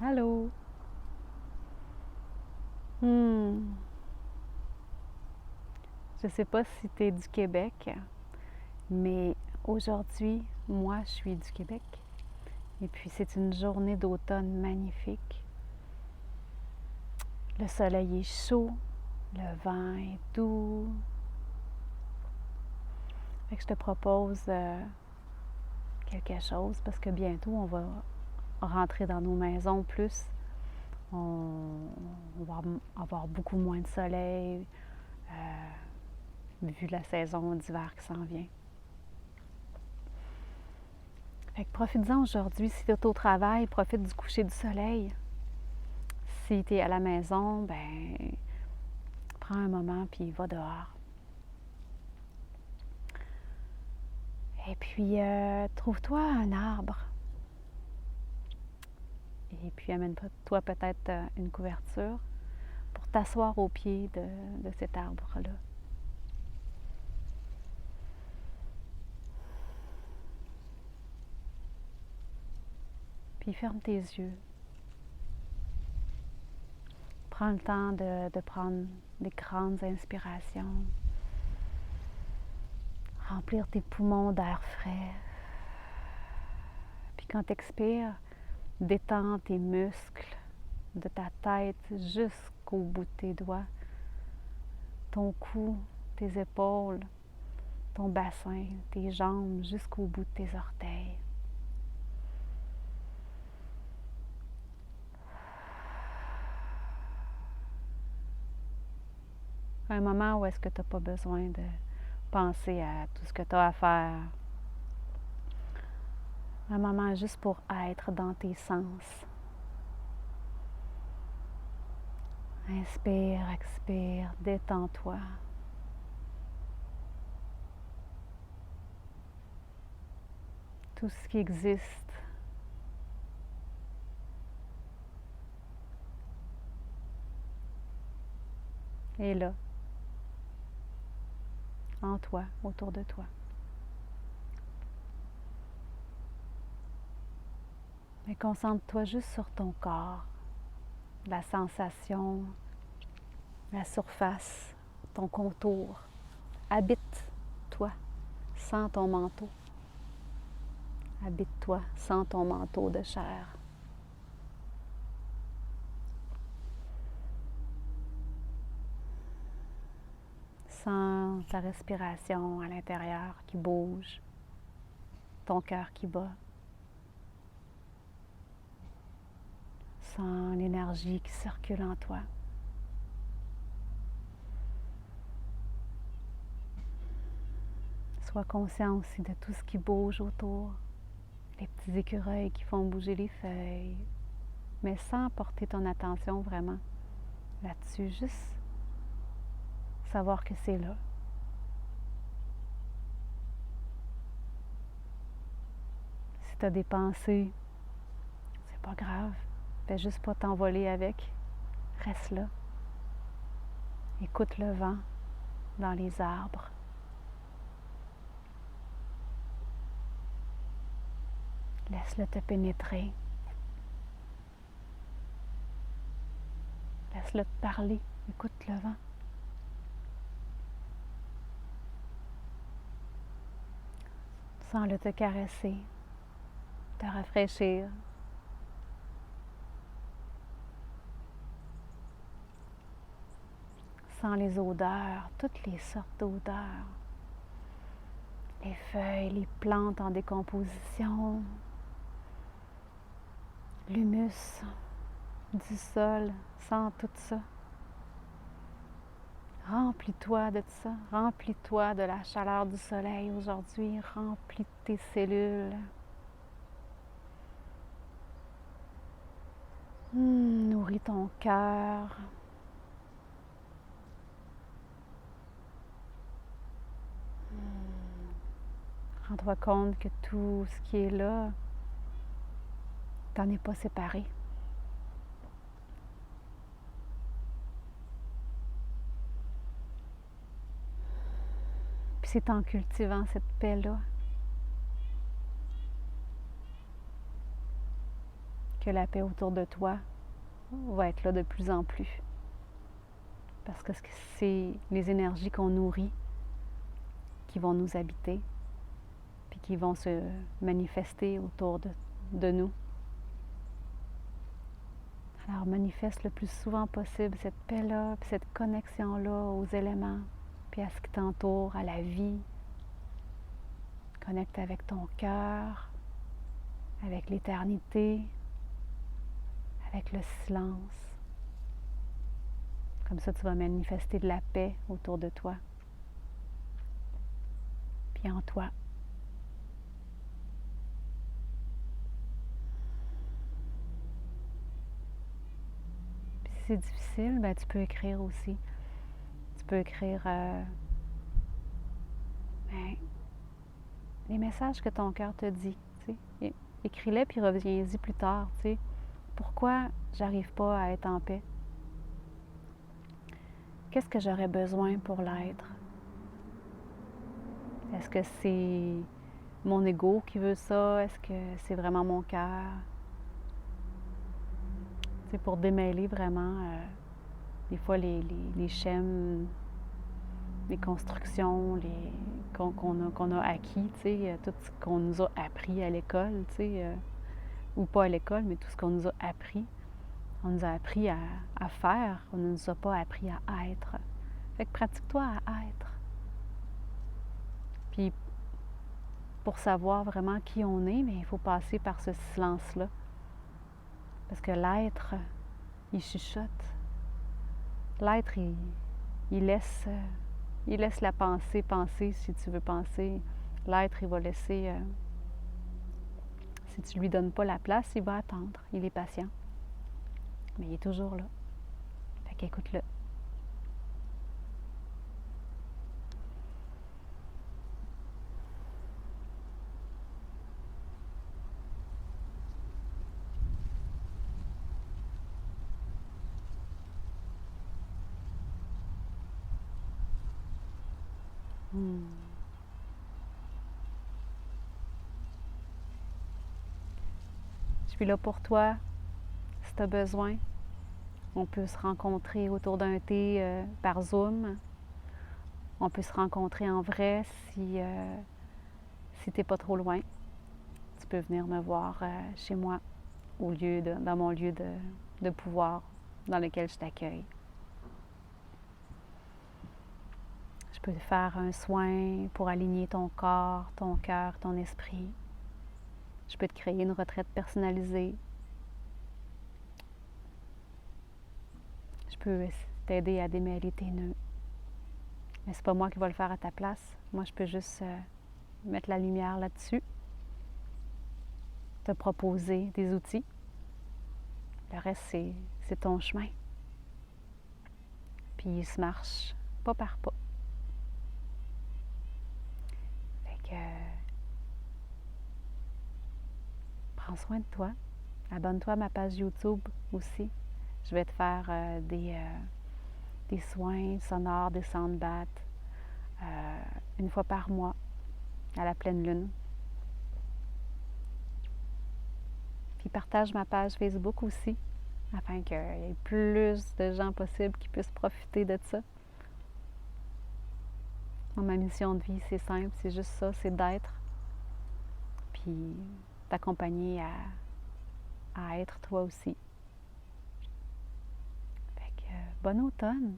Allô? Hmm. Je sais pas si tu es du Québec, mais aujourd'hui, moi, je suis du Québec. Et puis, c'est une journée d'automne magnifique. Le soleil est chaud, le vent est doux. Fait que je te propose quelque chose parce que bientôt, on va rentrer dans nos maisons plus. On va avoir beaucoup moins de soleil vu la saison d'hiver qui s'en vient. Fait que profites-en aujourd'hui. Si tu es au travail, profite du coucher du soleil. Si tu es à la maison, ben prends un moment puis va dehors. Et puis, trouve-toi un arbre. Et puis, amène-toi peut-être une couverture pour t'asseoir au pied de cet arbre-là. Puis, ferme tes yeux. Prends le temps de prendre des grandes inspirations. Remplir tes poumons d'air frais. Puis, quand tu expires, détends tes muscles de ta tête jusqu'au bout de tes doigts, ton cou, tes épaules, ton bassin, tes jambes jusqu'au bout de tes orteils. Un moment où est-ce que tu n'as pas besoin de penser à tout ce que tu as à faire. Un moment juste pour être dans tes sens. Inspire, expire, détends-toi. Tout ce qui existe est là, en toi, autour de toi. Mais concentre-toi juste sur ton corps, la sensation, la surface, ton contour. Habite-toi sans ton manteau. Habite-toi sans ton manteau de chair. Sens ta respiration à l'intérieur qui bouge, ton cœur qui bat. Sens l'énergie qui circule en toi. Sois conscient aussi de tout ce qui bouge autour, les petits écureuils qui font bouger les feuilles, mais sans porter ton attention vraiment là-dessus, juste savoir que c'est là. Si tu as des pensées, c'est pas grave, fais juste pas t'envoler avec, reste là. Écoute le vent dans les arbres. Laisse-le te pénétrer. Laisse-le te parler. Écoute le vent. Sens-le te caresser, te rafraîchir. Sens les odeurs, toutes les sortes d'odeurs. Les feuilles, les plantes en décomposition, l'humus du sol, sens tout ça. Remplis-toi de ça, remplis-toi de la chaleur du soleil aujourd'hui, remplis tes cellules. Nourris ton cœur. Rends-toi compte que tout ce qui est là, t'en es pas séparé. Puis c'est en cultivant cette paix-là que la paix autour de toi va être là de plus en plus. Parce que c'est les énergies qu'on nourrit qui vont nous habiter, puis qui vont se manifester autour de nous. Alors manifeste le plus souvent possible cette paix-là, puis cette connexion-là aux éléments, puis à ce qui t'entoure, à la vie. Connecte avec ton cœur, avec l'éternité, avec le silence. Comme ça, tu vas manifester de la paix autour de toi, puis en toi. Puis si c'est difficile, ben, tu peux écrire aussi. Tu peux écrire les messages que ton cœur te dit. Écris-les puis reviens-y plus tard. T'sais. Pourquoi j'arrive pas à être en paix? Qu'est-ce que j'aurais besoin pour l'être? Est-ce que c'est mon ego qui veut ça? Est-ce que c'est vraiment mon cœur? C'est pour démêler vraiment des fois les schèmes, les constructions qu'on a acquis, tout ce qu'on nous a appris à l'école, ou pas à l'école, mais tout ce qu'on nous a appris. On nous a appris à faire, on ne nous a pas appris à être. Fait que pratique-toi à être. Puis, pour savoir vraiment qui on est, mais il faut passer par ce silence-là. Parce que l'être, il chuchote. L'être, il laisse la pensée penser si tu veux penser. L'être, il va laisser... si tu lui donnes pas la place, il va attendre. Il est patient. Mais il est toujours là. Fait qu'écoute-le. Je suis là pour toi, si tu as besoin. On peut se rencontrer autour d'un thé par Zoom. On peut se rencontrer en vrai si tu n'es pas trop loin. Tu peux venir me voir chez moi, dans mon lieu de pouvoir dans lequel je t'accueille. Je peux te faire un soin pour aligner ton corps, ton cœur, ton esprit. Je peux te créer une retraite personnalisée. Je peux t'aider à démêler tes nœuds. Mais c'est pas moi qui vais le faire à ta place. Moi, je peux juste mettre la lumière là-dessus, te proposer des outils. Le reste, c'est ton chemin. Puis il se marche pas par pas. Fait que prends soin de toi. Abonne-toi à ma page YouTube aussi. Je vais te faire des soins sonores, des sound baths une fois par mois à la pleine lune. Puis partage ma page Facebook aussi afin qu'il y ait plus de gens possibles qui puissent profiter de ça. Ma mission de vie, c'est simple, c'est juste ça, c'est d'être, puis t'accompagner à être toi aussi. Fait que bon automne!